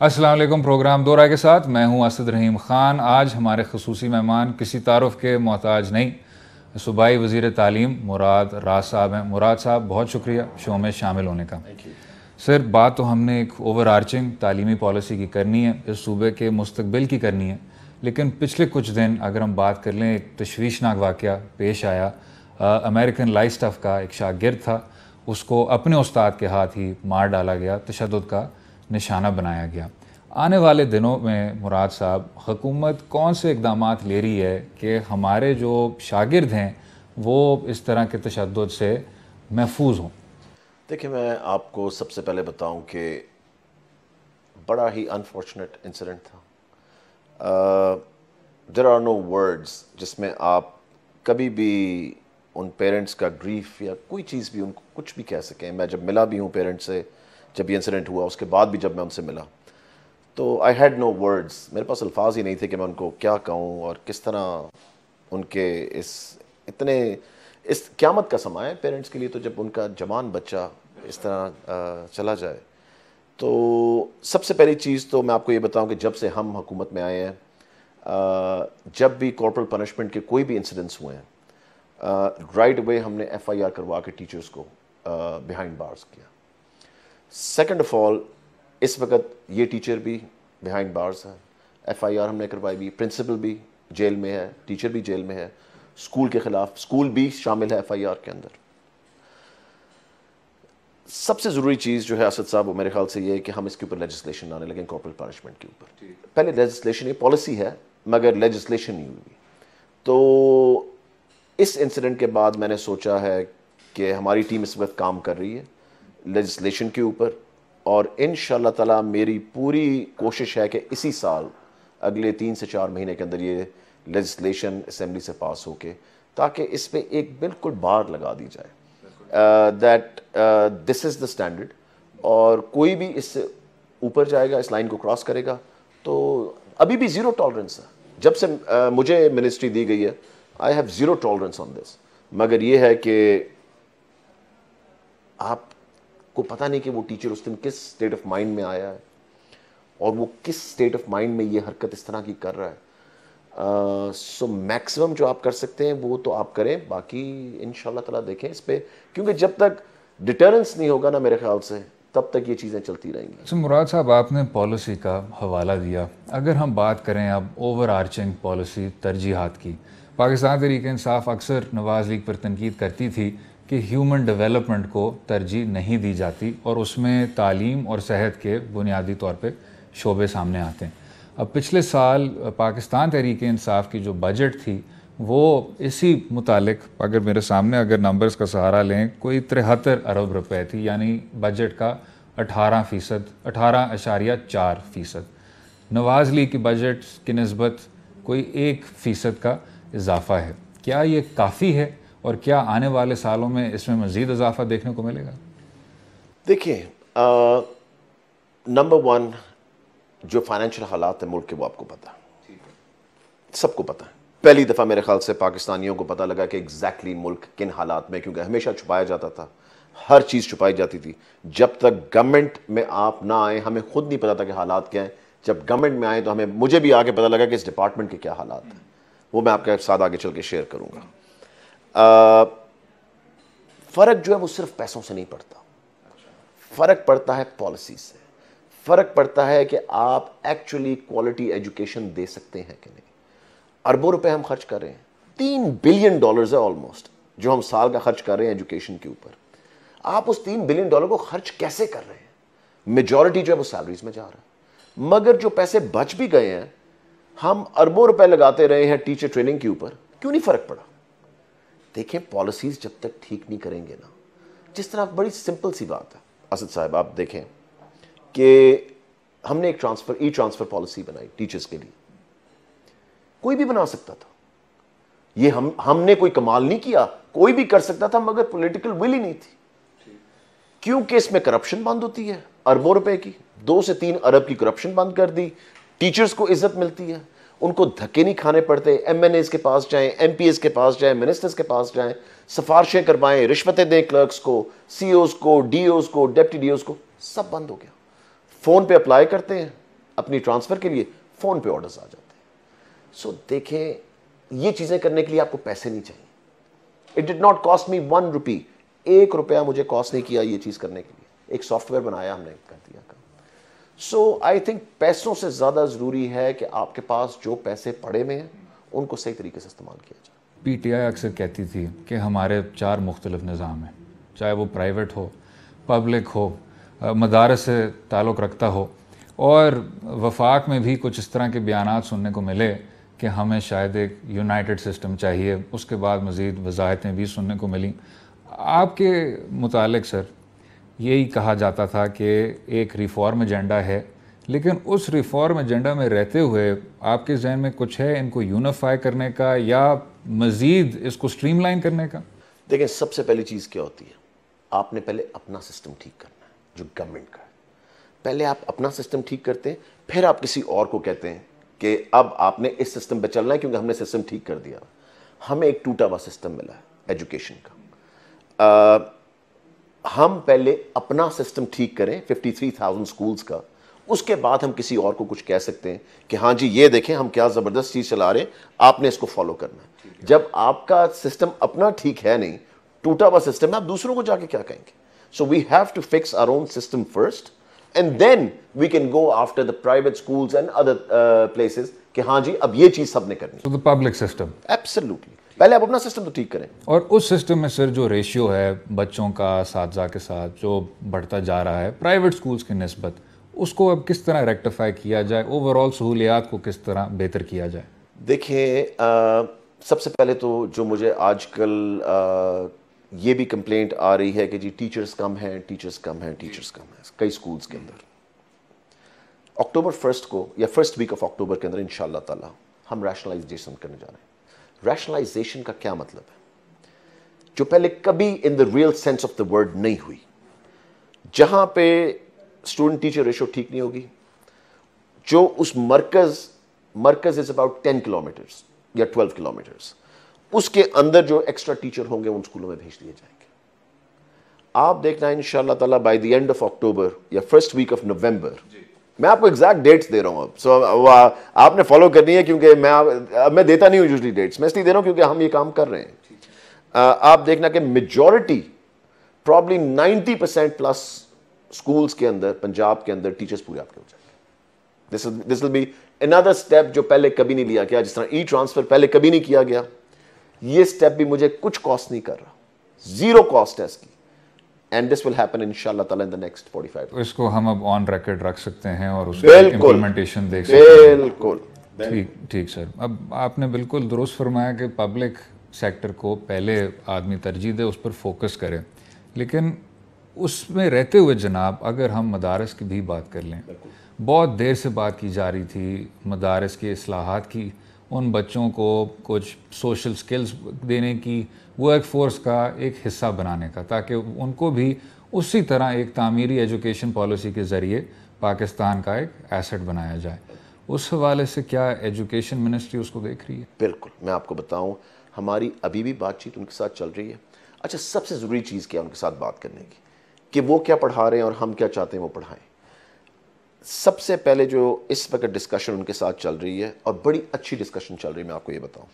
السلام علیکم. پروگرام دو رائے کے ساتھ میں ہوں اسد رحیم خان. آج ہمارے خصوصی مہمان کسی تعارف کے محتاج نہیں، صوبائی وزیر تعلیم مراد راز صاحب ہیں. مراد صاحب بہت شکریہ شو میں شامل ہونے کا. سر، بات تو ہم نے ایک اوور آرچنگ تعلیمی پالیسی کی کرنی ہے، اس صوبے کے مستقبل کی کرنی ہے، لیکن پچھلے کچھ دن اگر ہم بات کر لیں، ایک تشویشناک واقعہ پیش آیا. امریکن لائٹ اسٹف کا ایک شاگرد تھا، اس کو اپنے استاد کے ہاتھ ہی مار ڈالا گیا، تشدد کا نشانہ بنایا گیا. آنے والے دنوں میں مراد صاحب حکومت کون سے اقدامات لے رہی ہے کہ ہمارے جو شاگرد ہیں وہ اس طرح کے تشدد سے محفوظ ہوں؟ دیکھیں، میں آپ کو سب سے پہلے بتاؤں کہ بڑا ہی انفارچونیٹ انسیڈنٹ تھا. دیر آر نو ورڈز جس میں آپ کبھی بھی ان پیرنٹس کا گریف یا کوئی چیز بھی ان کو کچھ بھی کہہ سکیں. میں جب ملا بھی ہوں پیرنٹ سے، جب یہ انسیڈنٹ ہوا اس کے بعد بھی جب میں ان سے ملا تو آئی ہیڈ نو ورڈز. میرے پاس الفاظ ہی نہیں تھے کہ میں ان کو کیا کہوں اور کس طرح ان کے اس قیامت کا سماں ہے پیرنٹس کے لیے. تو جب ان کا جوان بچہ اس طرح چلا جائے تو سب سے پہلی چیز تو میں آپ کو یہ بتاؤں کہ جب سے ہم حکومت میں آئے ہیں، جب بھی کارپورل پنشمنٹ کے کوئی بھی انسیڈنٹس ہوئے ہیں، رائٹ اوے ہم نے ایف آئی آر کروا کے ٹیچرز کو بیہائنڈ بارز کیا. سیکنڈ آف آل، اس وقت یہ ٹیچر بھی بیہائنڈ بارز ہے، ایف آئی آر ہم نے کروائی بھی، پرنسپل بھی جیل میں ہے، ٹیچر بھی جیل میں ہے، اسکول کے خلاف اسکول بھی شامل ہے ایف آئی آر کے اندر. سب سے ضروری چیز جو ہے اسد صاحب وہ میرے خیال سے یہ ہے کہ ہم اس کے اوپر لیجسلیشن لانے لگیں، کارپورل پنشمنٹ کے اوپر. پہلے لیجسلیشن، یہ پالیسی ہے مگر لیجسلیشن نہیں ہوئی. تو اس انسیڈنٹ کے بعد میں نے سوچا ہے کہ ہماری ٹیم اس وقت کام کر رہی ہے لیجسلیشن کے اوپر، اور انشاءاللہ تعالی میری پوری کوشش ہے کہ اسی سال اگلے 3 سے 4 مہینے کے اندر یہ لیجسلیشن اسمبلی سے پاس ہو کے، تاکہ اس پہ ایک بالکل بار لگا دی جائے that this is the standard, اور کوئی بھی اس سے اوپر جائے گا، اس لائن کو کراس کرے گا تو ابھی بھی زیرو ٹالرنس ہے. جب سے مجھے منسٹری دی گئی ہے آئی ہیو زیرو ٹالرنس آن دس. مگر یہ ہے کہ آپ کو پتہ نہیں کہ وہ ٹیچر اس دن کس اسٹیٹ آف مائنڈ میں آیا ہے اور وہ کس اسٹیٹ آف مائنڈ میں یہ حرکت اس طرح کی کر رہا ہے. سو میکسیمم جو آپ کر سکتے ہیں وہ تو آپ کریں، باقی انشاءاللہ تعالیٰ دیکھیں اس پہ، کیونکہ جب تک ڈیٹرنس نہیں ہوگا نا میرے خیال سے تب تک یہ چیزیں چلتی رہیں گی. مراد صاحب، آپ نے پالیسی کا حوالہ دیا. اگر ہم بات کریں اب اوور آرچنگ پالیسی ترجیحات کی، پاکستان تحریک انصاف اکثر نواز لیگ پر تنقید کرتی تھی کہ ہیومن ڈیولپمنٹ کو ترجیح نہیں دی جاتی اور اس میں تعلیم اور صحت کے بنیادی طور پہ شعبے سامنے آتے ہیں. اب پچھلے سال پاکستان تحریک انصاف کی جو بجٹ تھی وہ اسی متعلق، اگر میرے سامنے اگر نمبرز کا سہارا لیں، کوئی 73 ارب روپے تھی، یعنی بجٹ کا 18.4%. نواز لیگ کی بجٹ کی نسبت کوئی 1% کا اضافہ ہے. کیا یہ کافی ہے اور کیا آنے والے سالوں میں اس میں مزید اضافہ دیکھنے کو ملے گا؟ دیکھیں، نمبر 1 جو فائنینشیل حالات ہیں ملک کے وہ آپ کو پتہ ہے، سب کو پتہ ہے. پہلی دفعہ میرے خیال سے پاکستانیوں کو پتہ لگا کہ ایگزیکٹلی ملک کن حالات میں، کیونکہ ہمیشہ چھپایا جاتا تھا، ہر چیز چھپائی جاتی تھی. جب تک گورنمنٹ میں آپ نہ آئیں ہمیں خود نہیں پتا تھا کہ حالات کیا ہیں. جب گورنمنٹ میں آئیں تو مجھے بھی آگے پتہ لگا کہ اس ڈپارٹمنٹ کے کیا حالات ہیں. وہ میں آپ کے ساتھ آگے چل کے شیئر کروں گا. فرق جو ہے وہ صرف پیسوں سے نہیں پڑتا، فرق پڑتا ہے پالیسی سے. فرق پڑتا ہے کہ آپ ایکچولی کوالٹی ایجوکیشن دے سکتے ہیں کہ نہیں. اربوں روپے ہم خرچ کر رہے ہیں، $3 بلین ہے آلموسٹ جو ہم سال کا خرچ کر رہے ہیں ایجوکیشن کے اوپر. آپ اس $3 بلین کو خرچ کیسے کر رہے ہیں؟ میجورٹی جو ہے وہ سیلریز میں جا رہا ہے، مگر جو پیسے بچ بھی گئے ہیں ہم اربوں روپے لگاتے رہے ہیں ٹیچر ٹریننگ کے اوپر، کیوں نہیں فرق پڑا؟ دیکھیں، پالیسیز جب تک ٹھیک نہیں کریں گے نا، جس طرح بڑی سمپل سی بات ہے اسد صاحب، آپ دیکھیں کہ ہم نے ایک ای ٹرانسفر پالیسی بنائی ٹیچرز کے لیے. کوئی بھی بنا سکتا تھا، یہ ہم نے کوئی کمال نہیں کیا، کوئی بھی کر سکتا تھا، مگر پولیٹیکل ول ہی نہیں تھی. کیونکہ اس میں کرپشن بند ہوتی ہے اربوں روپے کی، 2 سے 3 ارب کی کرپشن بند کر دی. ٹیچرز کو عزت ملتی ہے، ان کو دھکے نہیں کھانے پڑتے. ایم این ایز کے پاس جائیں، ایم پی ایز کے پاس جائیں، منسٹرز کے پاس جائیں، سفارشیں کروائیں، رشوتیں دیں کلرکس کو، سی اوز کو، ڈی اوز کو، ڈپٹی ڈی اوز کو، سب بند ہو گیا. فون پہ اپلائی کرتے ہیں، اپنی ٹرانسفر کے لیے فون پہ آرڈرز آ جاتے ہیں. سو دیکھیں یہ چیزیں کرنے کے لیے آپ کو پیسے نہیں چاہیے. اٹ ڈڈ ناٹ کاسٹ می 1 روپی, 1 روپیہ مجھے کاسٹ نہیں کیا یہ چیز کرنے کے لیے. ایک سافٹ ویئر بنایا, ہم نے کر دیا کام. سو آئی تھنک پیسوں سے زیادہ ضروری ہے کہ آپ کے پاس جو پیسے پڑے ہوئے ہیں ان کو صحیح طریقے سے استعمال کیا جائے. پی ٹی آئی اکثر کہتی تھی کہ ہمارے 4 مختلف نظام ہیں, چاہے وہ پرائیویٹ ہو, پبلک ہو, مدارس سے تعلق رکھتا ہو, اور وفاق میں بھی کچھ اس طرح کے بیانات سننے کو ملے کہ ہمیں شاید ایک یونائٹڈ سسٹم چاہیے. اس کے بعد مزید وضاحتیں بھی سننے کو ملیں. آپ کے متعلق سر یہی کہا جاتا تھا کہ ایک ریفارم ایجنڈا ہے, لیکن اس ریفارم ایجنڈا میں رہتے ہوئے آپ کے ذہن میں کچھ ہے ان کو یونیفائی کرنے کا یا مزید اس کو سٹریم لائن کرنے کا؟ دیکھیں سب سے پہلی چیز کیا ہوتی ہے, آپ نے پہلے اپنا سسٹم ٹھیک کرنا ہے جو گورنمنٹ کا ہے. پہلے آپ اپنا سسٹم ٹھیک کرتے ہیں, پھر آپ کسی اور کو کہتے ہیں کہ اب آپ نے اس سسٹم پہ چلنا ہے کیونکہ ہم نے سسٹم ٹھیک کر دیا. ہمیں ایک ٹوٹا ہوا سسٹم ملا ہے ایجوکیشن کا. ہم پہلے اپنا سسٹم ٹھیک کریں 53,000 سکولز کا, اس کے بعد ہم کسی اور کو کچھ کہہ سکتے ہیں کہ ہاں جی یہ دیکھیں ہم کیا زبردست چیز چلا رہے ہیں, آپ نے اس کو فالو کرنا ہے. جب آپ کا سسٹم اپنا ٹھیک ہے نہیں, ٹوٹا ہوا سسٹم ہے, آپ دوسروں کو جا کے کیا کہیں گے؟ So we have to fix our own system first and then we can go after the private schools and other places کہ ہاں جی اب یہ چیز سب نے کرنی ہے. تو پبلک سسٹم ایبسلیوٹلی پہلے آپ اپنا سسٹم تو ٹھیک کریں. اور اس سسٹم میں سر جو ریشیو ہے بچوں کا اساتذہ کے ساتھ جو بڑھتا جا رہا ہے پرائیویٹ سکولز کی نسبت, اس کو اب کس طرح ریکٹیفائی کیا جائے, اوور آل سہولیات کو کس طرح بہتر کیا جائے؟ دیکھیں سب سے پہلے تو جو مجھے آج کل یہ بھی کمپلینٹ آ رہی ہے کہ جی ٹیچرز کم ہیں, ٹیچرز کم ہیں, ٹیچرز کم ہیں کئی سکولز کے اندر. اکتوبر 1 کو یا فرسٹ ویک آف اکتوبر کے اندر انشاءاللہ تعالی ہم ریشنلائزیشن کرنے جا رہے ہیں. ریشنلائزیشن کا کیا مطلب ہے؟ جو پہلے کبھی in the real sense of the word نہیں ہوئی. جہاں پہ اسٹوڈنٹ ٹیچر ریشو ٹھیک نہیں ہوگی, جو اس مرکز از اباؤٹ 10 کلومیٹرز یا 12 کلومیٹرز, اس کے اندر جو ایکسٹرا ٹیچر ہوں گے ان اسکولوں میں بھیج دیے جائیں گے. آپ دیکھنا ہے انشاءاللہ تعالیٰ بائی دی اینڈ آف اکتوبر یا فرسٹ ویک آف نومبر, میں آپ کو ایگزیکٹ ڈیٹس دے رہا ہوں. اب سو آپ نے فالو کرنی ہے کیونکہ میں دیتا نہیں ہوں یوزلی ڈیٹس, میں اس لیے دے رہا ہوں کیونکہ ہم یہ کام کر رہے ہیں. آپ دیکھنا کہ میجورٹی پرابلی 90% پلس اسکولس کے اندر پنجاب کے اندر ٹیچرز پورے آپ کے ہو جائیں گے. دس ول بی another اسٹیپ جو پہلے کبھی نہیں لیا گیا, جس طرح ای ٹرانسفر پہلے کبھی نہیں کیا گیا. یہ اسٹیپ بھی مجھے کچھ کاسٹ نہیں کر رہا, زیرو کاسٹ ہے اس کی. And this will happen inshallah ta'ala in the next 45 days. اس کو ہم اب آن ریکارڈ رکھ سکتے ہیں اور اس کی امپلیمنٹیشن دیکھ سکتے ہیں. بالکل ٹھیک سر. اب آپ نے بالکل درست فرمایا کہ پبلک سیکٹر کو پہلے آدمی ترجیح دے, اس پر فوکس کرے, لیکن اس میں رہتے ہوئے جناب اگر ہم مدارس کی بھی بات کر لیں, بہت دیر سے بات کی جا رہی تھی مدارس کی اصلاحات کی, ان بچوں کو کچھ سوشل سکلز دینے کی, ورک فورس کا ایک حصہ بنانے کا, تاکہ ان کو بھی اسی طرح ایک تعمیری ایجوکیشن پالیسی کے ذریعے پاکستان کا ایک ایسٹ بنایا جائے. اس حوالے سے کیا ایجوکیشن منسٹری اس کو دیکھ رہی ہے؟ بالکل, میں آپ کو بتاؤں ہماری ابھی بھی بات چیت ان کے ساتھ چل رہی ہے. اچھا سب سے ضروری چیز کیا ان کے ساتھ بات کرنے کی کہ وہ کیا پڑھا رہے ہیں اور ہم کیا چاہتے ہیں وہ پڑھائیں. سب سے پہلے جو اس وقت ڈسکشن ان کے ساتھ چل رہی ہے, اور بڑی اچھی ڈسکشن چل رہی ہے, میں آپ کو یہ بتاؤں,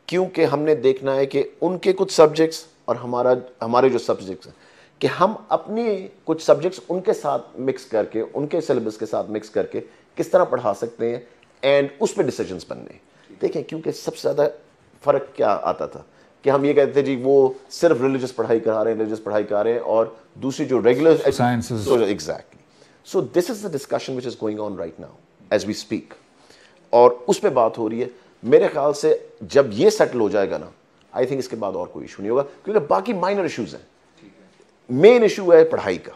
کیونکہ ہم نے دیکھنا ہے کہ ان کے کچھ سبجیکٹس اور ہمارے جو سبجیکٹس ہیں, کہ ہم اپنی کچھ سبجیکٹس ان کے ساتھ مکس کر کے, ان کے سلیبس کے ساتھ مکس کر کے کس طرح پڑھا سکتے ہیں, اینڈ اس پہ ڈیسیجنس بننے. دیکھیں کیونکہ سب سے زیادہ فرق کیا آتا تھا کہ ہم یہ کہتے تھے جی وہ صرف ریلیجس پڑھائی کرا رہے ہیں, اور دوسری جو regular sciences. Exactly. So this is the discussion which is going on right now as we speak. اور اس پہ بات ہو رہی ہے. میرے خیال سے جب یہ سیٹل ہو جائے گا نا, آئی تھنک اس کے بعد اور کوئی ایشو نہیں ہوگا, کیونکہ باقی مائنر ایشوز ہیں. مین ایشو ہے پڑھائی کا,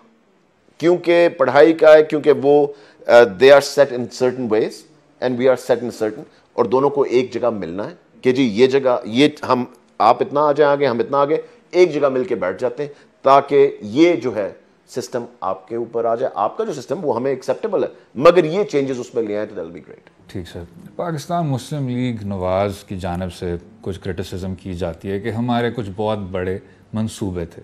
کیونکہ وہ they are set in certain ways and we are set in certain, اور دونوں کو ایک جگہ ملنا ہے کہ جی یہ جگہ, یہ ہم آپ اتنا آ جائیں آگے, ہم اتنا آگے, ایک جگہ مل کے بیٹھ جاتے ہیں تاکہ یہ جو ہے سسٹم آپ کے اوپر آ جائے. آپ کا جو سسٹم وہ ہمیں ایکسیپٹیبل ہے, مگر یہ چینجز اس میں لے آئیں تو دیٹ ول بی گریٹ. ٹھیک سر. پاکستان مسلم لیگ نواز کی جانب سے کچھ کرٹیسزم کی جاتی ہے کہ ہمارے کچھ بہت بڑے منصوبے تھے,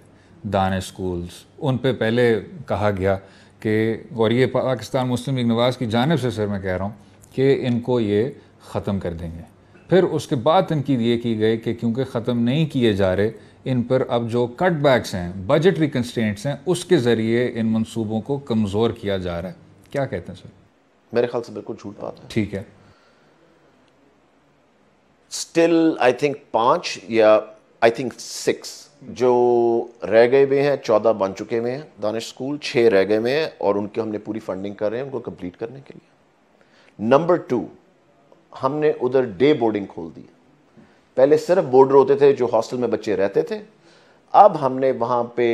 دانش سکولز, ان پہ پہلے کہا گیا کہ اور یہ پاکستان مسلم لیگ نواز کی جانب سے سر میں کہہ رہا ہوں کہ ان کو یہ ختم کر دیں گے. پھر اس کے بعد تنقید یہ کی گئی کہ کیونکہ ختم نہیں کیے جا رہے ان پر اب جو کٹ بیکس ہیں بجٹری کنسٹرینٹس ہیں اس کے ذریعے ان منصوبوں کو کمزور کیا جا رہا ہے. کیا کہتے ہیں سر؟ میرے خیال سے بالکل جھوٹ بات ہے. ٹھیک ہے. اسٹل آئی تھنک 5 یا آئی تھنک 6 جو رہ گئے ہوئے ہیں, 14 بن چکے ہوئے ہیں دانش اسکول, 6 رہ گئے ہوئے ہیں اور ان کے ہم نے پوری فنڈنگ کر رہے ہیں ان کو کمپلیٹ کرنے کے لیے. نمبر 2, ہم نے ادھر ڈے بورڈنگ کھول دی. پہلے صرف بورڈر ہوتے تھے جو ہاسٹل میں بچے رہتے تھے, اب ہم نے وہاں پہ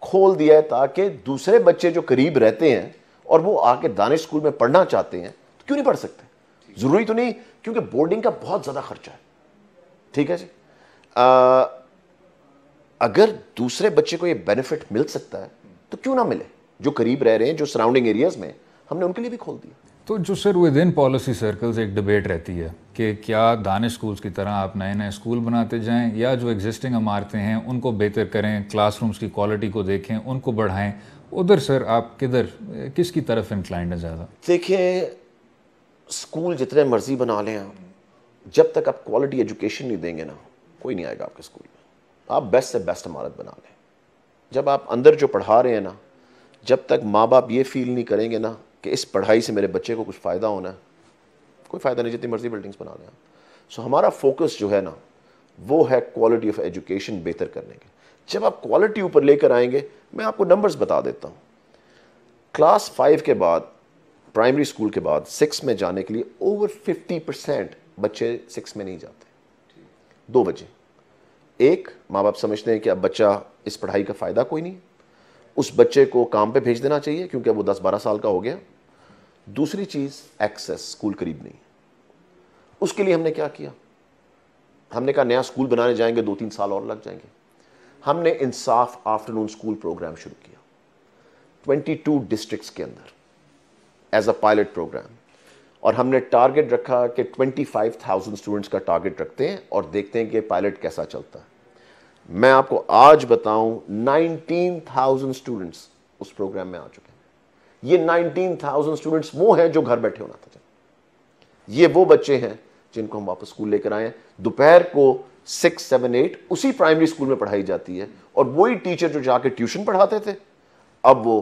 کھول دیا ہے تاکہ دوسرے بچے جو قریب رہتے ہیں اور وہ آ کے دانش اسکول میں پڑھنا چاہتے ہیں تو کیوں نہیں پڑھ سکتے. ضروری تو نہیں, کیونکہ بورڈنگ کا بہت زیادہ خرچہ ہے. ٹھیک ہے جی. اگر دوسرے بچے کو یہ بینیفٹ مل سکتا ہے تو کیوں نہ ملے. جو قریب رہ رہے ہیں, جو سراؤنڈنگ ایریاز میں, ہم نے ان کے لیے بھی کھول دیا. تو جو سر ود ان پالیسی سرکلز ایک ڈبیٹ رہتی ہے کہ کیا دانش اسکولز کی طرح آپ نئے نئے اسکول بناتے جائیں یا جو ایگزسٹنگ عمارتیں ہیں ان کو بہتر کریں, کلاس رومز کی کوالٹی کو دیکھیں, ان کو بڑھائیں. ادھر سر آپ کس کی طرف انکلائنڈ ہیں زیادہ؟ دیکھیں, اسکول جتنے مرضی بنا لیں آپ, جب تک آپ کوالٹی ایجوکیشن نہیں دیں گے نا, کوئی نہیں آئے گا آپ کے اسکول میں. آپ بیسٹ سے بیسٹ عمارت بنا لیں. جب آپ اندر جو پڑھا رہے ہیں نا, جب تک ماں باپ یہ فیل نہیں کریں گے نا کہ اس پڑھائی سے میرے بچے کو کچھ فائدہ ہونا ہے, کوئی فائدہ نہیں جتنی مرضی بلڈنگز بنا لیں. سو ہمارا فوکس جو ہے نا وہ ہے کوالٹی آف ایجوکیشن بہتر کرنے کے. جب آپ کوالٹی اوپر لے کر آئیں گے, میں آپ کو نمبرز بتا دیتا ہوں. کلاس 5 کے بعد, پرائمری اسکول کے بعد 6 میں جانے کے لیے اوور 50% بچے 6 میں نہیں جاتے. 2 وجہ. ایک, ماں باپ سمجھتے ہیں کہ اب بچہ اس پڑھائی کا فائدہ کوئی نہیں, اس بچے کو کام پہ بھیج دینا چاہیے کیونکہ وہ 10-12 سال کا ہو گیا. دوسری چیز, ایکسیس, اسکول قریب نہیں. اس کے لیے ہم نے کیا کیا, ہم نے کہا نیا اسکول بنانے جائیں گے 2-3 سال اور لگ جائیں گے. ہم نے انصاف آفٹر نون اسکول پروگرام شروع کیا 22 ڈسٹرکٹس کے اندر ایز اے پائلٹ پروگرام, اور ہم نے ٹارگٹ رکھا کہ 25,000 اسٹوڈنٹس کا ٹارگٹ رکھتے ہیں اور دیکھتے ہیں کہ پائلٹ کیسا چلتا ہے. میں آپ کو آج بتاؤں 19,000 اسٹوڈنٹس اس پروگرام میں آ چکے ہیں. یہ 19,000 اسٹوڈنٹس وہ ہیں جو گھر بیٹھے ہونا تھا. یہ وہ بچے ہیں جن کو ہم واپس اسکول لے کر آئے ہیں. دوپہر کو 6, 7, 8 اسی پرائمری اسکول میں پڑھائی جاتی ہے, اور وہی ٹیچر جو جا کے ٹیوشن پڑھاتے تھے اب وہ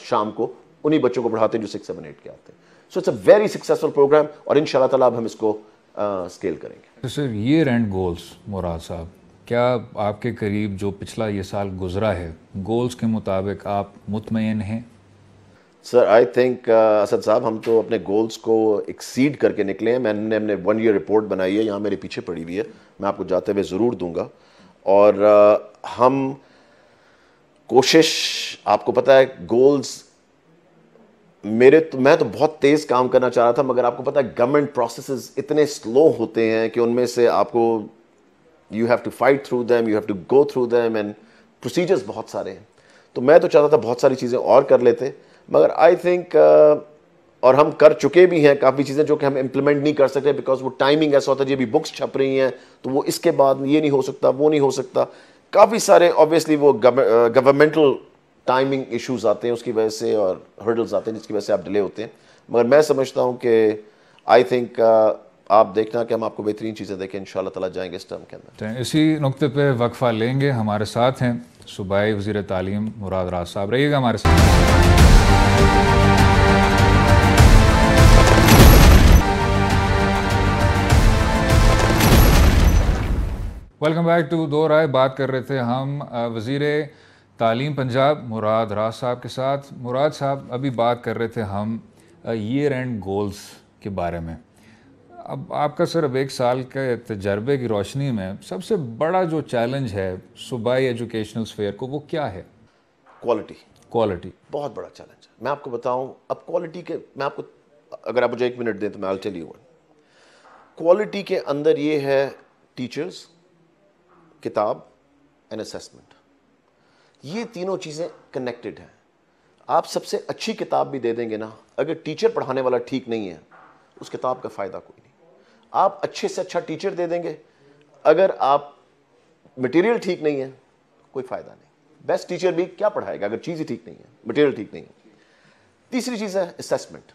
شام کو انہی بچوں کو پڑھاتے ہیں جو 6, 7, 8 کے آتے ہیں. So it's a very successful programme, اور ان شاء اللہ تعالیٰ اب ہم اس کو اسکیل کریں گے. سر, ایئر اینڈ گولز مراد صاحب, کیا آپ کے قریب جو پچھلا یہ سال گزرا ہے گولز کے مطابق آپ مطمئن ہیں؟ سر آئی تھنک اسد صاحب, ہم تو اپنے گولز کو ایکسیڈ کر کے نکلے ہیں. میں نے ہم نے 1 year رپورٹ بنائی ہے, یہاں میرے پیچھے پڑی ہوئی ہے, میں آپ کو جاتے ہوئے ضرور دوں گا. اور ہم کوشش, آپ کو پتہ ہے گولز میں تو بہت تیز کام کرنا چاہ رہا تھا, مگر آپ کو پتہ ہے گورنمنٹ پروسیسز اتنے سلو ہوتے ہیں کہ ان میں سے آپ کو you have to fight through them, you have to go through them, and procedures بہت سارے ہیں. تو میں تو چاہتا تھا بہت ساری چیزیں اور کر لیتے, مگر آئی تھنک اور ہم کر چکے بھی ہیں کافی چیزیں جو کہ ہم امپلیمنٹ نہیں کر سکتے بیکاز وہ ٹائمنگ ایسا ہوتا ہے. یہ بھی بکس چھپ رہی ہیں تو وہ اس کے بعد یہ نہیں ہو سکتا, وہ نہیں ہو سکتا. کافی سارے آبویسلی وہ گورنمنٹل ٹائمنگ ایشوز آتے ہیں اس کی وجہ سے, اور ہرڈلز آتے ہیں جس کی وجہ سے آپ ڈیلے ہوتے ہیں. مگر میں سمجھتا ہوں کہ آئی تھنک آپ دیکھنا کہ ہم آپ کو بہترین چیزیں دیکھیں, ان شاء اللہ تعالیٰ جائیں گے اس ٹرم کے اندر. اسی نقطے پہ وقفہ لیں گے. ہمارے ساتھ ہیں صوبائی وزیر تعلیم مراد راز صاحب, رہیے گا ہمارے ساتھ. ویلکم بیک ٹو دو رائے. بات کر رہے تھے ہم وزیر تعلیم پنجاب مراد راز صاحب کے ساتھ. مراد صاحب, ابھی بات کر رہے تھے ہم ایئر اینڈ گولز کے بارے میں. اب آپ کا سر اب 1 سال کے تجربے کی روشنی میں سب سے بڑا جو چیلنج ہے صوبائی ایجوکیشنل سفیئر کو, وہ کیا ہے؟ کوالٹی بہت بڑا چیلنج ہے. میں آپ کو بتاؤں, اب کوالٹی کے, میں آپ کو اگر آپ مجھے 1 منٹ دیں تو میں I'll tell you one. Quality کے اندر یہ ہے ٹیچرز, کتاب اینڈ اسیسمنٹ. یہ تینوں چیزیں کنیکٹڈ ہیں. آپ سب سے اچھی کتاب بھی دے دیں گے نا, اگر ٹیچر پڑھانے والا ٹھیک نہیں ہے اس کتاب کا فائدہ کوئی نہیں. آپ اچھے سے اچھا ٹیچر دے دیں گے, اگر آپ مٹیریل ٹھیک نہیں ہے کوئی فائدہ نہیں. بیسٹ ٹیچر بھی کیا پڑھائے گا اگر چیز ہی ٹھیک نہیں ہے, مٹیریل ٹھیک نہیں ہے. تیسری چیز ہے اسیسمنٹ.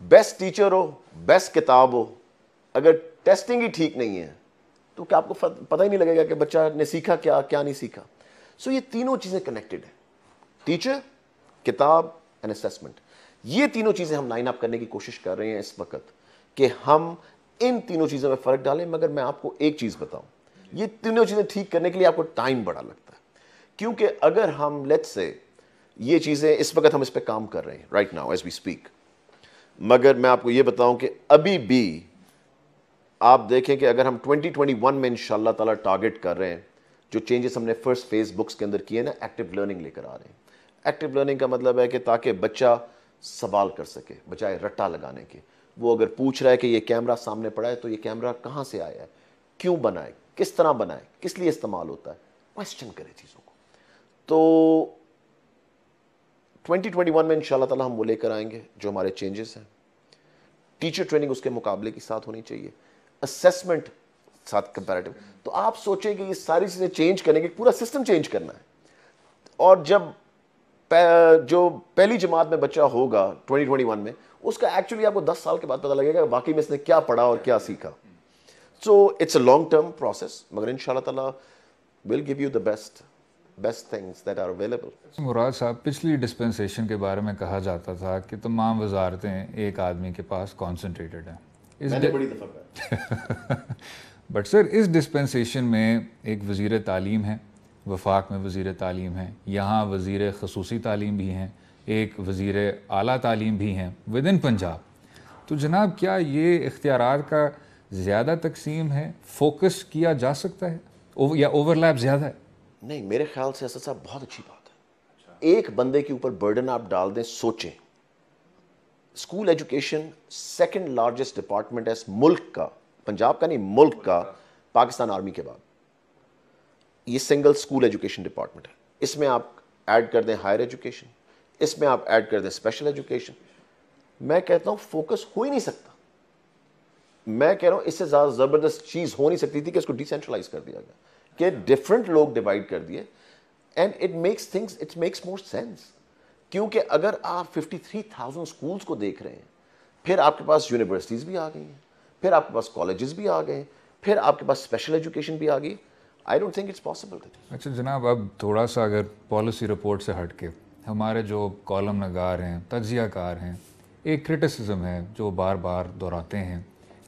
بیسٹ ٹیچر ہو, بیسٹ کتاب ہو, اگر ٹیسٹنگ ہی ٹھیک نہیں ہے تو کیا آپ کو پتہ ہی نہیں لگے گا کہ بچہ نے سیکھا کیا, کیا نہیں سیکھا. سو یہ تینوں چیزیں کنیکٹڈ ہیں, ٹیچر, کتاب اینڈ اسیسمنٹ. یہ تینوں چیزیں ہم لائن اپ کرنے کی کوشش کر رہے ہیں اس وقت کہ ہم ان تینوں چیزوں میں فرق ڈالیں. مگر میں آپ کو ایک چیز بتاؤں, یہ تینوں چیزیں ٹھیک کرنے کے لیے آپ کو ٹائم بڑا لگتا ہے, کیونکہ اگر ہم لیٹس سے یہ چیزیں اس وقت ہم اس پہ کام کر رہے ہیں right now as we speak, مگر میں آپ کو یہ بتاؤں کہ ابھی بھی آپ دیکھیں کہ اگر ہم 2021 میں انشاءاللہ تعالیٰ ٹارگٹ کر رہے ہیں, جو چینجز ہم نے فرسٹ فیز بکس کے اندر کیے نا, ایکٹیو لرننگ لے کر آ رہے ہیں. ایکٹیو لرننگ کا مطلب ہے کہ تاکہ بچہ سوال کر سکے بجائے رٹا لگانے کے. وہ اگر پوچھ رہا ہے کہ یہ کیمرہ سامنے پڑا ہے تو یہ کیمرہ کہاں سے آیا ہے, کیوں بنا ہے, کس طرح بنا ہے, کس لیے استعمال ہوتا ہے, کویسچن کرے چیزوں کو. تو 2021 میں انشاءاللہ تعالیٰ ہم وہ لے کر آئیں گے جو ہمارے چینجز ہیں. ٹیچر ٹریننگ اس کے مقابلے کے ساتھ ہونی چاہیے, اسیسمنٹ ساتھ کمپیریٹو. تو آپ سوچیں کہ یہ ساری چیزیں چینج کرنے کے پورا سسٹم چینج کرنا ہے. اور جب جو پہلی جماعت میں بچہ ہوگا 2021 میں, اس کا ایکچولی آپ کو 10 سال کے بعد پتہ لگے گا باقی میں اس نے کیا پڑھا اور کیا سیکھا. So it's a long term process, مگر انشاءاللہ تعالیٰ will give you the best things that are available. Murad صاحب, پچھلی ڈسپنسیشن کے بارے میں کہا جاتا تھا کہ تمام وزارتیں ایک آدمی کے پاس کانسنٹریٹڈ ہیں. میں نے بڑی دفعہ کہا. بٹ سر اس ڈسپنسیشن میں ایک وزیر تعلیم ہے, وفاق میں وزیر تعلیم ہے, یہاں وزیر خصوصی تعلیم بھی ہیں, ایک وزیر اعلیٰ تعلیم بھی ہیں ود ان پنجاب. تو جناب کیا یہ اختیارات کا زیادہ تقسیم ہے, فوکس کیا جا سکتا ہے, یا اوور لیپ زیادہ ہے؟ نہیں, میرے خیال سے اسد صاحب بہت اچھی بات ہے. ایک بندے کے اوپر برڈن آپ ڈال دیں. سوچیں, school education second largest department ہے ملک کا, پنجاب کا نہیں, ملک کا, پاکستان آرمی کے بعد. یہ سنگل اسکول ایجوکیشن ڈپارٹمنٹ ہے. اس میں آپ ایڈ کر دیں ہائر ایجوکیشن, اس میں آپ ایڈ کر دیں اسپیشل ایجوکیشن. میں کہتا ہوں فوکس ہو ہی نہیں سکتا. میں کہہ رہا ہوں اس سے زیادہ زبردست چیز ہو نہیں سکتی تھی کہ اس کو ڈیسینٹرلائز کر دیا گیا, کہ ڈفرینٹ لوگ ڈیوائڈ کر دیے, and it makes more sense. کیونکہ اگر آپ 53,000 اسکولس کو دیکھ رہے ہیں, پھر آپ کے پاس یونیورسٹیز بھی آ گئی ہیں, پھر آپ کے پاس کالجز بھی آ گئے ہیں, پھر آپ کے پاس اسپیشل ایجوکیشن بھی آ گئی. I don't think it's possible. اچھا جناب, اب تھوڑا سا اگر پالیسی رپورٹ سے ہٹ کے ہمارے جو کالم نگار ہیں, تجزیہ کار ہیں, ایک کرٹیسزم ہے جو بار بار دہراتے ہیں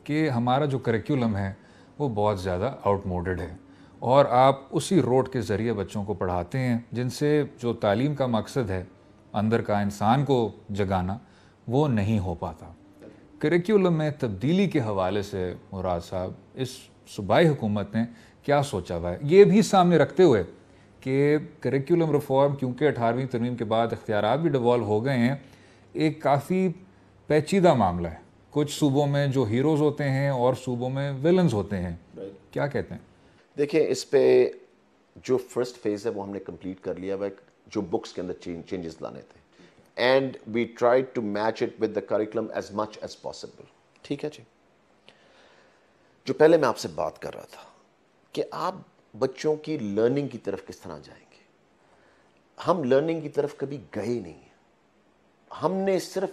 کہ ہمارا جو کریکولم ہے وہ بہت زیادہ آؤٹ موڈڈ ہے, اور آپ اسی روٹ کے ذریعے بچوں کو پڑھاتے ہیں جن سے جو تعلیم کا مقصد ہے اندر کا انسان کو جگانا وہ نہیں ہو پاتا. کریکولم میں تبدیلی کے حوالے سے مراد صاحب اس صوبائی حکومت نے کیا سوچا ہوا ہے, یہ بھی سامنے رکھتے ہوئے کہ کریکولم ریفارم کیونکہ 18ویں ترمیم کے بعد اختیارات بھی ڈیوالو ہو گئے ہیں, ایک کافی پیچیدہ معاملہ ہے. کچھ صوبوں میں جو ہیروز ہوتے ہیں اور صوبوں میں ویلنز ہوتے ہیں, کیا کہتے ہیں؟ دیکھیں, اس پہ جو فرسٹ فیز ہے وہ ہم نے کمپلیٹ کر لیا ہوا ہے, جو بکس کے اندر چینجز لانے تھے, and we try to match it with the curriculum as much as possible. ٹھیک ہے جی. جو پہلے میں آپ سے بات کر رہا تھا کہ آپ بچوں کی لرننگ کی طرف کس طرح جائیں گے, ہم لرننگ کی طرف کبھی گئے نہیں ہیں. ہم نے صرف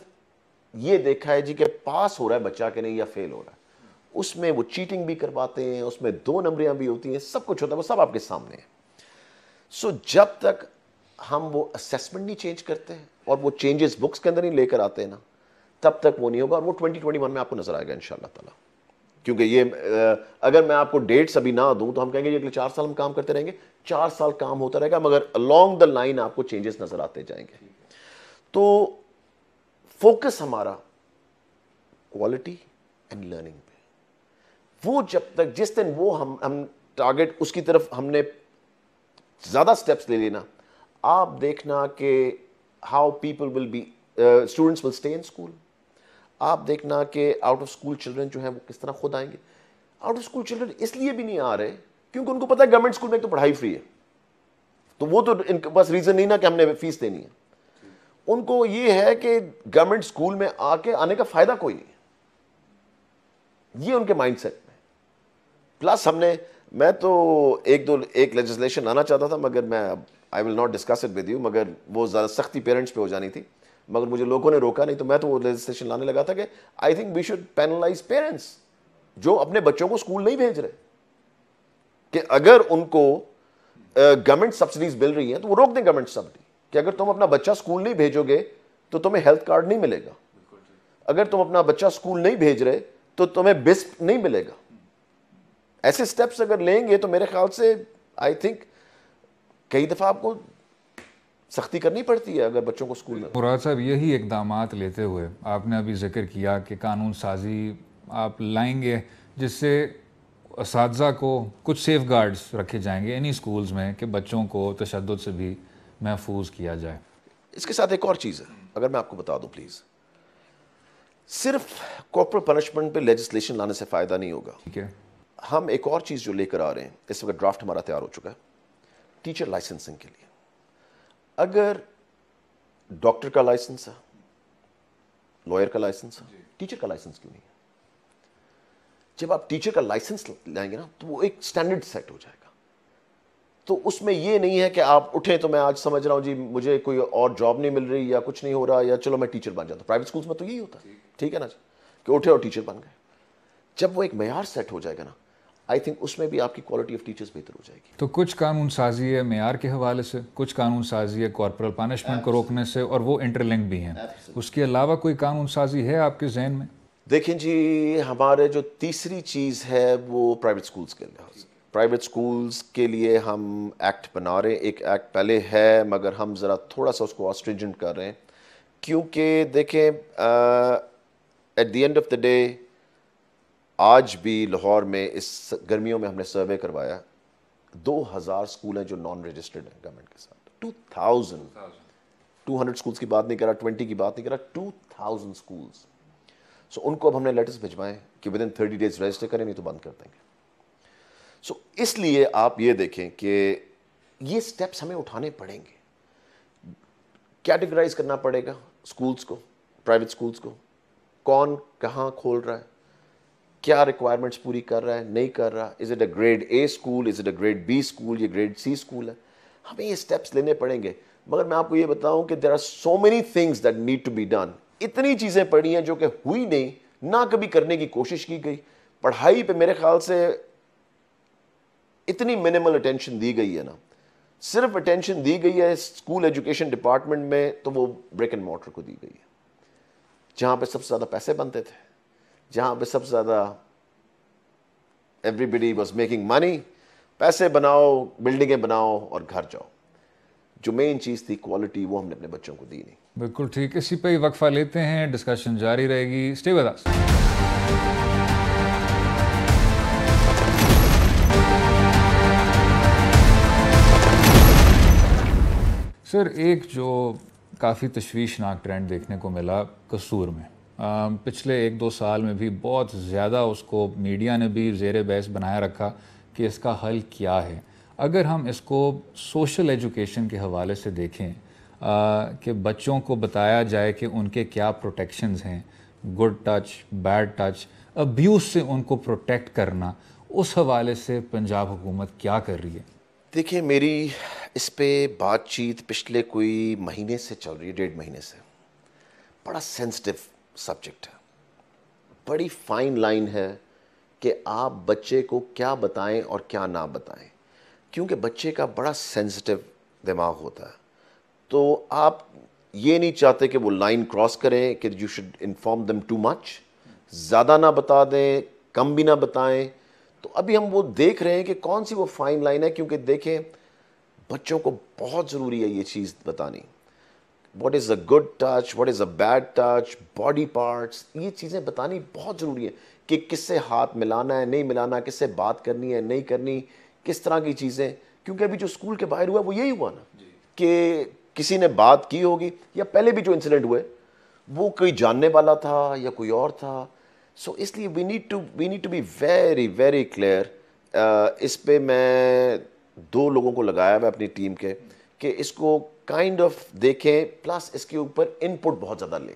یہ دیکھا ہے جی کہ پاس ہو رہا ہے بچہ کہ نہیں یا فیل ہو رہا ہے. اس میں وہ چیٹنگ بھی کرواتے ہیں, اس میں 2 نمبریاں بھی ہوتی ہیں, سب کچھ ہوتا ہے, وہ سب آپ کے سامنے ہے. سو جب تک ہم وہ اسیسمنٹ نہیں چینج کرتے ہیں اور وہ چینجز بکس کے اندر نہیں لے کر آتے ہیں نا, تب تک وہ نہیں ہوگا. اور وہ 2021 میں آپ کو نظر آئے گا انشاءاللہ تعالیٰ. کیونکہ یہ اگر میں آپ کو ڈیٹس ابھی نہ دوں تو ہم کہیں گے یہ اگلے 4 سال ہم کام کرتے رہیں گے. 4 سال کام ہوتا رہے گا, مگر along the line آپ کو چینجز نظر آتے جائیں گے. تو فوکس ہمارا کوالٹی اینڈ لرننگ پہ. وہ جب تک جس دن وہ ہم ٹارگٹ اس کی طرف ہم نے زیادہ سٹیپس لے لینا, آپ دیکھنا کہ how people will be students will stay in school. آپ دیکھنا کہ آؤٹ آف اسکول چلڈرن جو ہیں وہ کس طرح خود آئیں گے. آؤٹ آف اسکول چلڈرن اس لیے بھی نہیں آ رہے کیونکہ ان کو پتہ ہے گورنمنٹ اسکول میں تو پڑھائی فری ہے, تو وہ تو ان کے پاس ریزن نہیں نا کہ ہم نے فیس دینی ہے. ان کو یہ ہے کہ گورنمنٹ اسکول میں آنے کا فائدہ کوئی نہیں ہے, یہ ان کے مائنڈ سیٹ میں. پلس میں تو ایک لیجسلیشن لانا چاہتا تھا, مگر میں اب I will not discuss it with you, مگر وہ زیادہ سختی پیرنٹس پہ ہو جانی تھی, مگر مجھے لوگوں نے روکا نہیں, تو میں تو وہ لیجسلیشن لانے لگا تھا کہ I think we should penalise parents جو اپنے بچوں کو اسکول نہیں بھیج رہے, کہ اگر ان کو گورنمنٹ سبسڈیز مل رہی ہیں تو وہ روک دیں گورنمنٹ سبسڈی, کہ اگر تم اپنا بچہ اسکول نہیں بھیجو گے تو تمہیں ہیلتھ کارڈ نہیں ملے گا, اگر تم اپنا بچہ اسکول نہیں بھیج رہے تو تمہیں بسپ نہیں ملے گا. ایسے سٹیپس اگر لیں گے تو میرے خیال سے آئی تھنک کئی دفعہ آپ کو سختی کرنی پڑتی ہے اگر بچوں کو اسکول میں. مراد صاحب, یہی اقدامات لیتے ہوئے آپ نے ابھی ذکر کیا کہ قانون سازی آپ لائیں گے جس سے اساتذہ کو کچھ سیف گارڈز رکھے جائیں گے انہی اسکولز میں کہ بچوں کو تشدد سے بھی محفوظ کیا جائے. اس کے ساتھ ایک اور چیز ہے, اگر میں آپ کو بتا دوں پلیز, صرف کارپورل پنشمنٹ پہ لیجسلیشن لانے سے فائدہ نہیں ہوگا. ٹھیک ہے, ہم ایک اور چیز جو لے کر آ رہے ہیں, اس وقت ڈرافٹ ہمارا تیار ہو چکا ہے ٹیچر لائسنسنگ کے لیے. اگر ڈاکٹر کا لائسنس ہے, لائر کا لائسنس ہے, ٹیچر کا لائسنس کیوں نہیں ہے؟ جب آپ ٹیچر کا لائسنس لائیں گے نا تو وہ ایک سٹینڈرڈ سیٹ ہو جائے گا. تو اس میں یہ نہیں ہے کہ آپ اٹھیں تو میں آج سمجھ رہا ہوں جی مجھے کوئی اور جاب نہیں مل رہی یا کچھ نہیں ہو رہا, یا چلو میں ٹیچر بن جاتا ہوں. پرائیویٹ اسکولس میں تو یہی ہوتا ہے, ٹھیک ہے نا, کہ اٹھے اور ٹیچر بن گئے. جب وہ ایک معیار سیٹ ہو جائے گا نا, آئی تھنک اس میں بھی آپ کی کوالٹی آف ٹیچرز بہتر ہو جائے گی. تو کچھ قانون سازی ہے معیار کے حوالے سے, کچھ قانون سازی ہے کارپورل پنشمنٹ کو روکنے سے, اور وہ انٹر لنک بھی ہیں. اس کے علاوہ کوئی قانون سازی ہے آپ کے ذہن میں؟ دیکھیں جی, ہمارے جو تیسری چیز ہے وہ پرائیویٹ اسکولس کے لحاظ سے. پرائیویٹ اسکولس کے لیے ہم ایکٹ بنا رہے ہیں, ایک ایکٹ پہلے ہے مگر ہم ذرا تھوڑا سا اس کو اسٹرینجنٹ کر رہے ہیں, کیونکہ دیکھیں at the end of the day آج بھی لاہور میں اس گرمیوں میں ہم نے سروے کروایا 2000 اسکول ہیں جو نان رجسٹرڈ ہیں گورنمنٹ کے ساتھ. 200 اسکولس کی بات نہیں کر رہا, 20 کی بات نہیں کر رہا, 2000 اسکولس. سو ان کو اب ہم نے لیٹرز بھجوائے کہ ود ان 30 days رجسٹر کریں, نہیں تو بند کر دیں گے. سو اس لیے آپ یہ دیکھیں کہ یہ سٹیپس ہمیں اٹھانے پڑیں گے. کیٹیگرائز کرنا پڑے گا اسکولس کو, پرائیویٹ اسکولس کو, کون کہاں کھول رہا ہے, کیا ریکوائرمنٹس پوری کر رہا ہے, نہیں کر رہا, is it a grade A school, is it a grade B school, یہ گریڈ سی اسکول ہے. ہمیں یہ سٹیپس لینے پڑیں گے. مگر میں آپ کو یہ بتاؤں کہ there are so many things that need to be done. اتنی چیزیں پڑھی ہیں جو کہ ہوئی نہیں, نہ کبھی کرنے کی کوشش کی گئی. پڑھائی پہ میرے خیال سے اتنی منیمل اٹینشن دی گئی ہے نا, صرف اٹینشن دی گئی ہے اسکول ایجوکیشن ڈپارٹمنٹ میں تو وہ بریک اینڈ مورٹر کو دی گئی ہے, جہاں پہ سب سے زیادہ پیسے بنتے تھے, جہاں پہ سب سے زیادہ everybody was making money. پیسے بناؤ, بلڈنگیں بناؤ اور گھر جاؤ. جو مین چیز تھی کوالٹی, وہ ہم نے اپنے بچوں کو دی نہیں. بالکل ٹھیک, اسی پہ ہی وقفہ لیتے ہیں, ڈسکشن جاری رہے گی. Stay with us. سر, ایک جو کافی تشویشناک ٹرینڈ دیکھنے کو ملا قصور میں, پچھلے 1-2 سال میں بھی بہت زیادہ اس کو میڈیا نے بھی زیر بحث بنایا رکھا کہ اس کا حل کیا ہے. اگر ہم اس کو سوشل ایجوکیشن کے حوالے سے دیکھیں کہ بچوں کو بتایا جائے کہ ان کے کیا پروٹیکشنز ہیں, good touch, bed touch, abuse سے ان کو پروٹیکٹ کرنا, اس حوالے سے پنجاب حکومت کیا کر رہی ہے؟ دیکھیں, میری اس پہ بات چیت پچھلے کوئی مہینے سے چل رہی ہے, 1.5 مہینے سے. بڑا سینسٹیو سبجیکٹ ہے, بڑی فائن لائن ہے کہ آپ بچے کو کیا بتائیں اور کیا نہ بتائیں, کیونکہ بچے کا بڑا سینسٹیو دماغ ہوتا ہے. تو آپ یہ نہیں چاہتے کہ وہ لائن کراس کریں کہ you should inform them too much, زیادہ نہ بتا دیں, کم بھی نہ بتائیں. تو ابھی ہم وہ دیکھ رہے ہیں کہ کون سی وہ فائن لائن ہے, کیونکہ دیکھیں بچوں کو بہت ضروری ہے یہ چیز بتانی. What is a good touch, what is a bad touch, body parts, یہ چیزیں بتانی بہت ضروری ہے کہ کس سے ہاتھ ملانا ہے, نہیں ملانا, کس سے بات کرنی ہے, نہیں کرنی, کس طرح کی چیزیں. کیونکہ ابھی جو اسکول کے باہر ہوا وہ یہی ہوا نا کہ کسی نے بات کی ہوگی, یا پہلے بھی جو انسیڈنٹ ہوئے وہ کوئی جاننے والا تھا یا کوئی اور تھا. سو اس لیے we need to be very very clear. اس پہ میں 2 لوگوں کو لگایا ہوا اپنی ٹیم کے کہ اس کو کائنڈ آف دیکھیں, پلس اس کے اوپر ان پٹ بہت زیادہ لیں,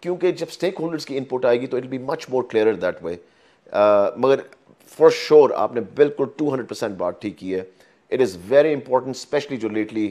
کیونکہ جب اسٹیک ہولڈرس کی ان پٹ آئے گی تو it will be much more clear that way. مگر فار شیور آپ نے بالکل 200% بات ٹھیک کی ہے. It is very important, especially جو لیٹلی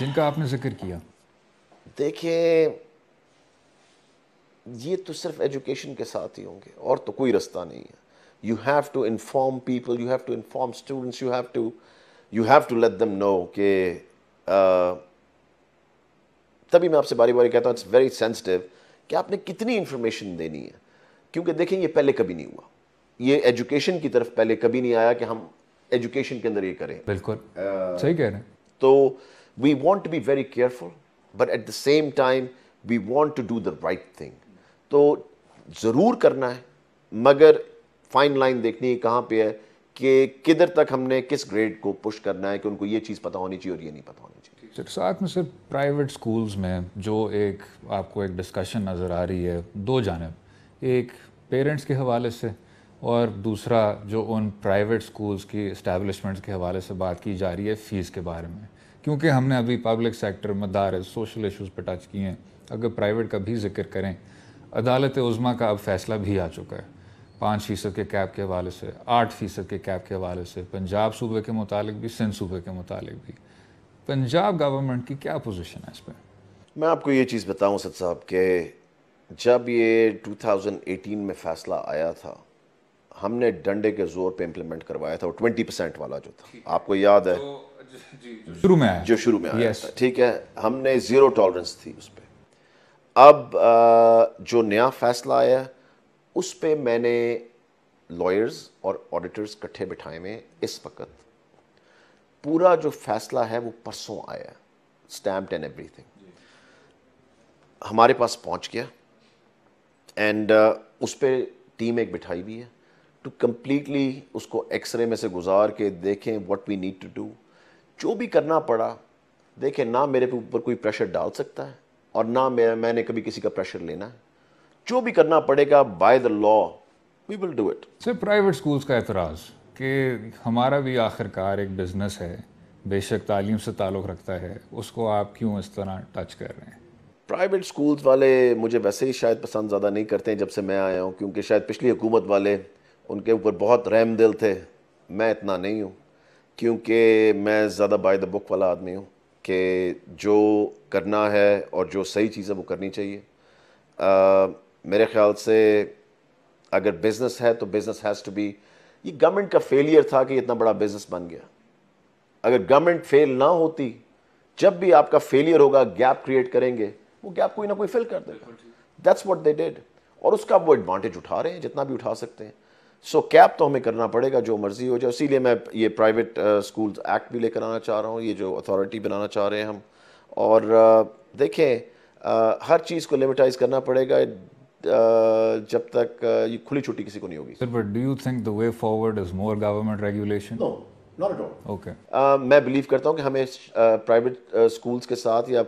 جن کا آپ نے ذکر کیا؟ دیکھیں یہ تو صرف ایجوکیشن کے ساتھ ہی ہوں گے اور تو کوئی رستہ نہیں ہے. You have to inform people, you have to inform students, you have to let them know کہ تبھی میں آپ سے باری باری کہتا ہوں اٹس ویری سینسٹیو کہ آپ نے کتنی انفارمیشن دینی ہے, کیونکہ دیکھیں یہ پہلے کبھی نہیں ہوا, یہ ایجوکیشن کی طرف پہلے کبھی نہیں آیا کہ ہم ایجوکیشن کے اندر یہ کریں. بالکل صحیح کہہ رہے ہیں. تو we want to be very careful but at the same time we want to do the right thing. تو ضرور کرنا ہے مگر فائن لائن دیکھنی ہے کہاں پہ ہے کہ کدھر تک ہم نے کس گریڈ کو پش کرنا ہے کہ ان کو یہ چیز پتہ ہونی چاہیے اور یہ نہیں پتہ ہونی چاہیے. سر ساتھ میں سر پرائیویٹ سکولز میں جو ایک آپ کو ایک ڈسکشن نظر آ رہی ہے دو جانب, ایک پیرنٹس کے حوالے سے اور دوسرا جو ان پرائیویٹ سکولز کی اسٹیبلشمنٹس کے حوالے سے بات کی جا رہی ہے فیس کے بارے میں, کیونکہ ہم نے ابھی پبلک سیکٹر مدارس سوشل ایشوز پہ ٹچ کیے ہیں. اگر پرائیویٹ کا بھی ذکر کریں, عدالت عظمیٰ کا اب فیصلہ بھی آ چکا ہے 5% کے کیپ کے حوالے سے, 8% کے کیپ کے حوالے سے, پنجاب صوبے کے متعلق بھی, سندھ صوبے کے متعلق بھی. پنجاب گورنمنٹ کی کیا پوزیشن ہے اس پہ؟ میں آپ کو یہ چیز بتاؤں سد صاحب کہ جب یہ 2018 میں فیصلہ آیا تھا ہم نے ڈنڈے کے زور پہ امپلیمنٹ کروایا تھا, وہ 20% والا جو تھا, آپ کو یاد ہے شروع میں آیا, جو شروع میں آیا تھا, ٹھیک ہے, ہم نے زیرو ٹالرنس تھی اس پہ. اب جو نیا فیصلہ آیا اس پہ میں نے لائرز اور آڈیٹرز کٹھے بٹھائے ہوئے. اس وقت پورا جو فیصلہ ہے وہ پرسوں آیا ہے, اسٹیمپڈ اینڈ ایوری تھنگ ہمارے پاس پہنچ گیا, اینڈ اس پہ ٹیم ایک بٹھائی ہوئی ہے ٹو کمپلیٹلی اس کو ایکس رے میں سے گزار کے دیکھیں what we need to do. جو بھی کرنا پڑا دیکھیں, نہ میرے اوپر کوئی پریشر ڈال سکتا ہے اور نہ میں نے کبھی کسی کا پریشر لینا ہے. جو بھی کرنا پڑے گا by the law we will do it. Sir private schools کا اعتراض کہ ہمارا بھی آخر کار ایک بزنس ہے, بے شک تعلیم سے تعلق رکھتا ہے, اس کو آپ کیوں اس طرح ٹچ کر رہے ہیں؟ پرائیویٹ سکولز والے مجھے ویسے ہی شاید پسند زیادہ نہیں کرتے ہیں جب سے میں آیا ہوں, کیونکہ شاید پچھلی حکومت والے ان کے اوپر بہت رحم دل تھے. میں اتنا نہیں ہوں, کیونکہ میں زیادہ بائی دا بک والا آدمی ہوں کہ جو کرنا ہے اور جو صحیح چیز ہے وہ کرنی چاہیے. میرے خیال سے اگر بزنس ہے تو بزنس ہیز ٹو بی, یہ گورنمنٹ کا فیلئر تھا کہ اتنا بڑا بزنس بن گیا. اگر گورنمنٹ فیل نہ ہوتی, جب بھی آپ کا فیلئر ہوگا گیپ کریٹ کریں گے, وہ گیپ کوئی نہ کوئی فل کر دے گا. دیٹس واٹ دے ڈیڈ, اور اس کا وہ ایڈوانٹیج اٹھا رہے ہیں جتنا بھی اٹھا سکتے ہیں. سو کیپ تو ہمیں کرنا پڑے گا جو مرضی ہو جائے. اسی لیے میں یہ پرائیویٹ اسکولز ایکٹ بھی لے کر آنا چاہ رہا ہوں, یہ جو اتھارٹی بنانا چاہ رہے ہیں ہم. اور دیکھیں ہر چیز کو لمیٹائز کرنا پڑے گا جب تک یہ کھلی چھٹی کسی کو نہیں ہوگی. Sir, but do you think the way forward is more government regulation? No, not at all. Okay. میں بلیو کرتا ہوں کہ ہمیں پرائیویٹ اسکولز کے ساتھ یا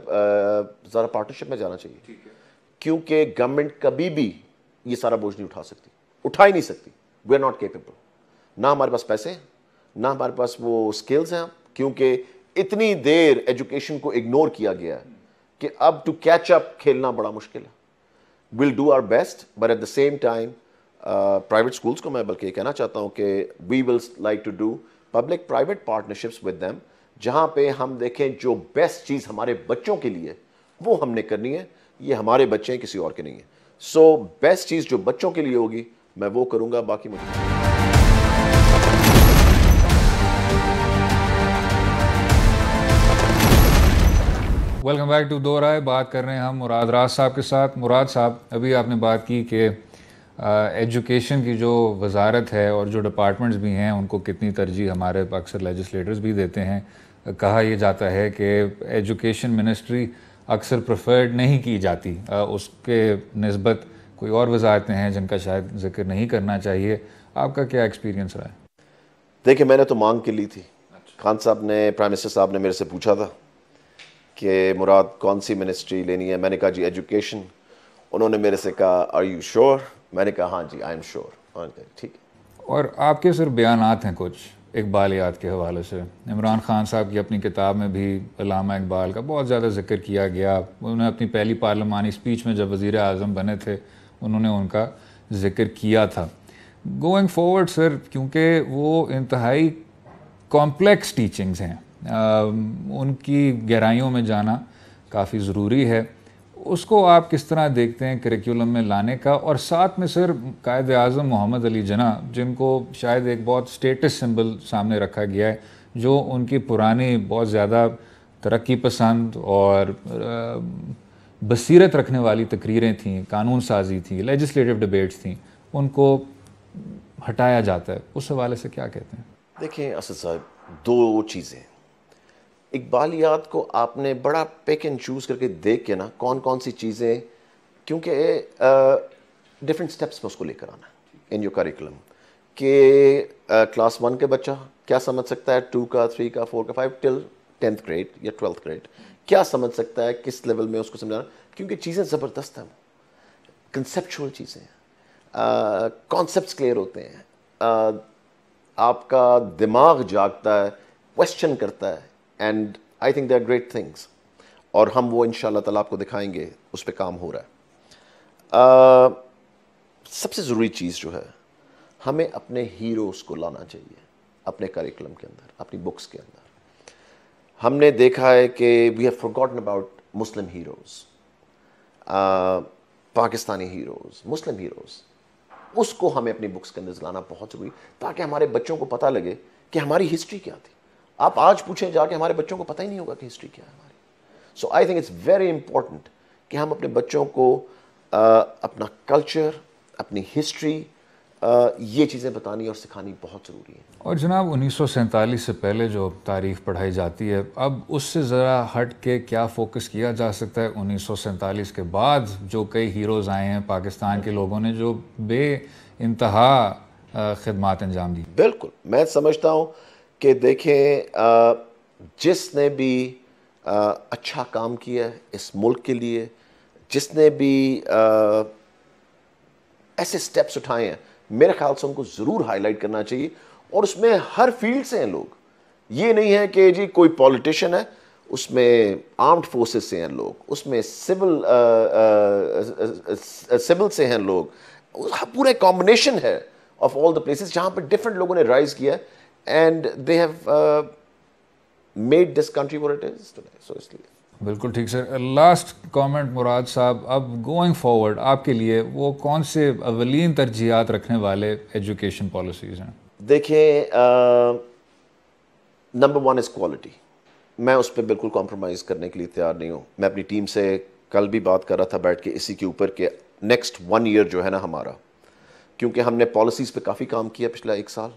ذرا پارٹنرشپ میں جانا چاہیے, کیونکہ گورنمنٹ کبھی بھی یہ سارا بوجھ نہیں اٹھا سکتی, اٹھا ہی نہیں سکتی. وی آر ناٹ کیپیبل, نہ ہمارے پاس پیسے ہیں نہ ہمارے پاس وہ اسکلز ہیں, کیونکہ اتنی دیر ایجوکیشن کو اگنور کیا گیا ہے کہ اب ٹو کیچ اپ کھیلنا بڑا مشکل ہے. We'll do our best, but at the same time private schools کو میں بلکہ یہ کہنا چاہتا ہوں کہ we will like to do public private partnerships with them, جہاں پہ ہم دیکھیں جو بیسٹ چیز ہمارے بچوں کے لیے وہ ہم نے کرنی ہے. یہ ہمارے بچے ہیں, کسی اور کے نہیں ہیں. سو بیسٹ چیز جو بچوں کے لیے ہوگی میں وہ کروں گا, باقی مجھے. ویلکم بیک ٹو دو رائے. بات کر رہے ہیں ہم مراد راز صاحب کے ساتھ. مراد صاحب, ابھی آپ نے بات کی کہ ایجوکیشن کی جو وزارت ہے اور جو ڈپارٹمنٹس بھی ہیں ان کو کتنی ترجیح ہمارے اکثر لیجسلیٹرز بھی دیتے ہیں. کہا یہ جاتا ہے کہ ایجوکیشن منسٹری اکثر پریفرڈ نہیں کی جاتی, اس کے نسبت کوئی اور وزارتیں ہیں جن کا شاید ذکر نہیں کرنا چاہیے. آپ کا کیا ایکسپیرینس رہا ہے؟ دیکھیں میں نے تو مانگ کے لی تھی. خان صاحب نے, پرائم منسٹر صاحب نے میرے سے پوچھا تھا کہ مراد کون سی منسٹری لینی ہے. میں نے کہا جی ایجوکیشن. انہوں نے میرے سے کہا آر یو شیور؟ میں نے کہا ہاں جی آئی ایم شیور. ٹھیک ہے. اور آپ کے سر بیانات ہیں کچھ اقبالیات کے حوالے سے. عمران خان صاحب کی اپنی کتاب میں بھی علامہ اقبال کا بہت زیادہ ذکر کیا گیا. انہوں نے اپنی پہلی پارلیمانی اسپیچ میں جب وزیر اعظم بنے تھے انہوں نے ان کا ذکر کیا تھا. گوئنگ فارورڈ سر، کیونکہ وہ انتہائی کمپلیکس ٹیچنگز ہیں، ان کی گہرائیوں میں جانا کافی ضروری ہے. اس کو آپ کس طرح دیکھتے ہیں کریکولم میں لانے کا؟ اور ساتھ میں سر قائد اعظم محمد علی جناح، جن کو شاید ایک بہت اسٹیٹس سمبل سامنے رکھا گیا ہے، جو ان کی پرانی بہت زیادہ ترقی پسند اور بصیرت رکھنے والی تقریریں تھیں، قانون سازی تھی، لیجسلیٹو ڈبیٹس تھیں، ان کو ہٹایا جاتا ہے. اس حوالے سے کیا کہتے ہیں؟ دیکھیں اسد صاحب، دو چیزیں. اقبالیات کو آپ نے بڑا پیک اینڈ چوز کر کے دیکھ کے نا کون کون سی چیزیں، کیونکہ ڈفرینٹ سٹیپس میں اس کو لے کر آنا ان یور کریکولم، کہ کلاس 1 کے بچہ کیا سمجھ سکتا ہے، 2 کا، 3 کا، 4 کا، 5 ٹل 10th گریڈ یا 12th گریڈ کیا سمجھ سکتا ہے، کس لیول میں اس کو سمجھانا. کیونکہ چیزیں زبردست ہیں، کنسیپچول چیزیں ہیں، کانسیپٹس کلیئر ہوتے ہیں، آپ کا دماغ جاگتا ہے، کویسچن کرتا ہے. And I think they are great things, اور ہم وہ انشاءاللہ تعالیٰ آپ کو دکھائیں گے، اس پہ کام ہو رہا ہے. سب سے ضروری چیز جو ہے، ہمیں اپنے ہیروز کو لانا چاہیے اپنے کریکولم کے اندر، اپنی بکس کے اندر. ہم نے دیکھا ہے کہ we have forgotten about Muslim heroes, Pakistani heroes, Muslim heroes. اس کو ہمیں اپنی بکس کے اندر لانا بہت ضروری، تاکہ ہمارے بچوں کو پتہ لگے کہ ہماری ہسٹری کیا تھی. آپ آج پوچھیں جا کے، ہمارے بچوں کو پتہ ہی نہیں ہوگا کہ ہسٹری کیا ہے ہماری. So I think it's very important کہ ہم اپنے بچوں کو اپنا کلچر، اپنی ہسٹری، یہ چیزیں بتانی اور سکھانی بہت ضروری ہے. اور جناب 1947 سے پہلے جو تاریخ پڑھائی جاتی ہے، اب اس سے ذرا ہٹ کے کیا فوکس کیا جا سکتا ہے 1947 کے بعد جو کئی ہیروز آئے ہیں پاکستان کے لوگوں نے، جو بے انتہا خدمات انجام دی؟ بالکل، میں سمجھتا ہوں کہ دیکھیں، جس نے بھی اچھا کام کیا ہے اس ملک کے لیے، جس نے بھی ایسے سٹیپس اٹھائے ہیں، میرے خیال سے ان کو ضرور ہائی لائٹ کرنا چاہیے. اور اس میں ہر فیلڈ سے ہیں لوگ. یہ نہیں ہے کہ جی کوئی پولیٹیشین ہے، اس میں آرمڈ فورسز سے ہیں لوگ، اس میں سول سے ہیں لوگ. پورا کمبینیشن ہے آف آل دا پلیسز جہاں پہ ڈفرینٹ لوگوں نے رائز کیا ہے، and they have made this country what it is today. So اس لیے بالکل ٹھیک سر. لاسٹ کامنٹ مراد صاحب، اب گوئنگ فارورڈ آپ کے لیے وہ کون سے اولین ترجیحات رکھنے والے ایجوکیشن پالیسیز ہیں؟ دیکھیں، نمبر 1 از کوالٹی. میں اس پہ بالکل کمپرومائز کرنے کے لیے تیار نہیں ہوں. میں اپنی ٹیم سے کل بھی بات کر رہا تھا بیٹھ کے اسی کے اوپر کہ نیکسٹ 1 ایئر جو ہے نا ہمارا، کیونکہ ہم نے پالیسیز پہ کافی کام کیا پچھلا 1 سال،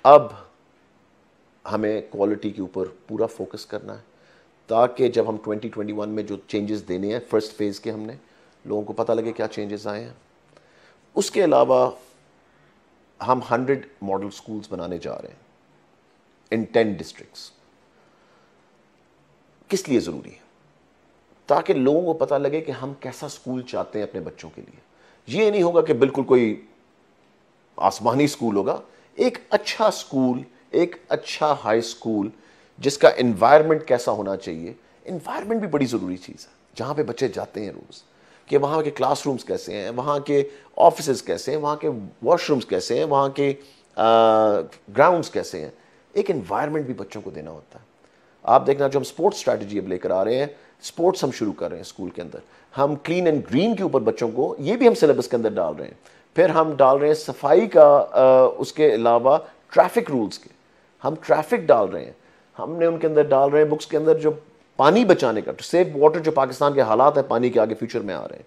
اب ہمیں کوالٹی کے اوپر پورا فوکس کرنا ہے، تاکہ جب ہم 2021 میں جو چینجز دینے ہیں فرسٹ فیز کے، ہم نے لوگوں کو پتہ لگے کیا چینجز آئے ہیں. اس کے علاوہ ہم 100 ماڈل سکولز بنانے جا رہے ہیں ان 10 ڈسٹرکٹس. کس لیے ضروری ہے؟ تاکہ لوگوں کو پتہ لگے کہ ہم کیسا سکول چاہتے ہیں اپنے بچوں کے لیے. یہ نہیں ہوگا کہ بالکل کوئی آسمانی سکول ہوگا. ایک اچھا سکول، ایک اچھا ہائی سکول جس کا انوائرمنٹ کیسا ہونا چاہیے. انوائرمنٹ بھی بڑی ضروری چیز ہے جہاں پہ بچے جاتے ہیں روز، کہ وہاں کے کلاس رومز کیسے ہیں، وہاں کے آفیسز کیسے ہیں، وہاں کے واش رومز کیسے ہیں، وہاں کے گراؤنڈز کیسے ہیں. ایک انوائرمنٹ بھی بچوں کو دینا ہوتا ہے. آپ دیکھنا، جو ہم سپورٹس اسٹریٹجی اب لے کر آ رہے ہیں، سپورٹس ہم شروع کر رہے ہیں اسکول کے اندر. ہم کلین اینڈ گرین کے اوپر بچوں کو، یہ بھی ہم سلیبس کے اندر ڈال رہے ہیں. پھر ہم ڈال رہے ہیں صفائی کا، اس کے علاوہ ٹریفک رولز کے ہم ٹریفک ڈال رہے ہیں. ہم نے ان کے اندر ڈال رہے ہیں بکس کے اندر جو پانی بچانے کا، ٹو سیو واٹر، جو پاکستان کے حالات ہیں پانی کے آگے فیوچر میں آ رہے ہیں.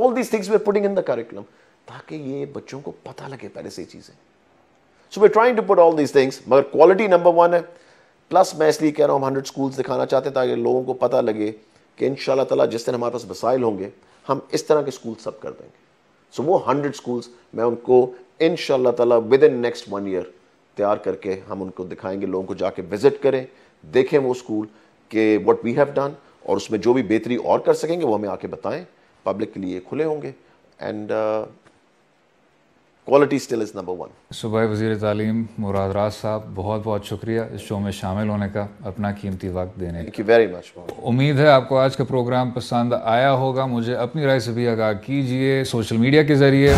All these things we are putting in the curriculum, تاکہ یہ بچوں کو پتہ لگے پہلے سے یہ چیزیں. So we are trying to put all these things, مگر کوالٹی نمبر 1 ہے. پلس میں اس لیے کہہ رہا ہوں، ہم 100 سکولز دکھانا چاہتے ہیں تاکہ لوگوں کو پتہ لگے کہ انشاءاللہ تعالیٰ جس دن ہمارے پاس وسائل ہوں گے، ہم اس طرح کے سکول سب کر دیں گے. سو وہ 100 سکولز میں ان کو انشاءاللہ تعالیٰ ود ان نیکسٹ 1 ایئر تیار کر کے ہم ان کو دکھائیں گے. لوگوں کو جا کے وزٹ کریں، دیکھیں وہ اسکول کہ واٹ وی ہیو ڈن، اور اس میں جو بھی بہتری اور کر سکیں گے وہ ہمیں آ کے بتائیں. پبلک کے لیے کھلے ہوں گے. And quality still is number one. صوبائی وزیر تعلیم مراد راز صاحب بہت بہت شکریہ اس شو میں شامل ہونے کا، اپنا قیمتی وقت دینے کا. Thank you very much. امید ہے آپ کو آج کا پروگرام پسند آیا ہوگا. مجھے اپنی رائے سے بھی آگاہ کیجیے سوشل میڈیا کے ذریعے.